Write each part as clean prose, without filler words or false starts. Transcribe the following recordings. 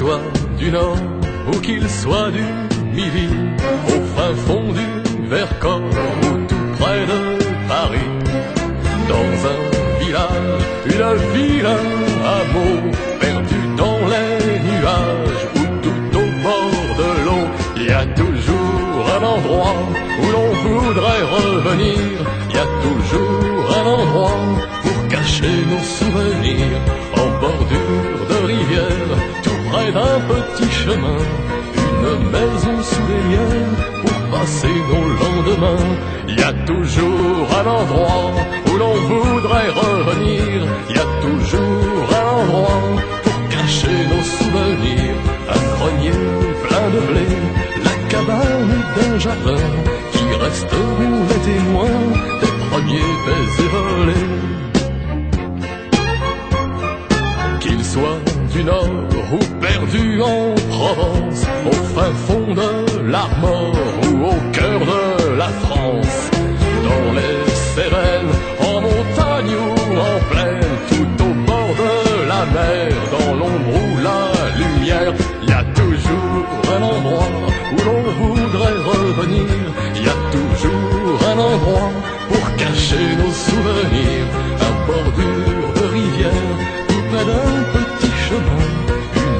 soit du Nord ou qu'il soit du Midi, au fin fond du Vercors ou tout près de Paris, dans un village, une ville, un hameau, perdu dans les nuages ou tout au bord de l'eau, il y a toujours un endroit où l'on voudrait revenir, il y a toujours un endroit pour cacher nos souvenirs, en bordure de rivière, tout près d'un petit chemin, une maison sous les liens pour passer nos lendemains. Il y a toujours un endroit où l'on voudrait revenir, il y a toujours un endroit pour cacher nos souvenirs, un grenier plein de blé, la cabane d'un jardin qui resteront les témoins des premiers baisers volés. Qu'il soit du Nord ou perdu en Provence, au fin fond de l'Armor ou au cœur de la France, dans les Cévennes, en montagne ou en plaine, tout au bord de la mer, dans l'ombre ou la lumière, il y a toujours un endroit où l'on voudrait revenir, il y a toujours un endroit pour cacher nos souvenirs, un bordure de rivière, tout près d'un petit chemin,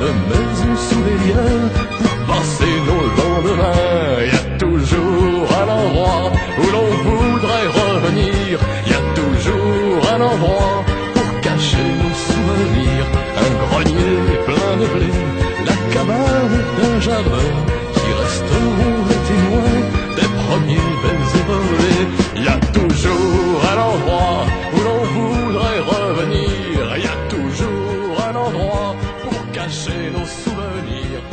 une maison sous les liens pour passer nos lendemains. Il y a toujours un endroit où l'on voudrait revenir, il y a toujours un endroit pour cacher nos souvenirs, un grenier plein de blé, la cabane d'un jardin qui resteront les témoins des premiers baisers volés. Il y a toujours un endroit où l'on voudrait revenir, il y a toujours un endroit pour cacher nos souvenirs.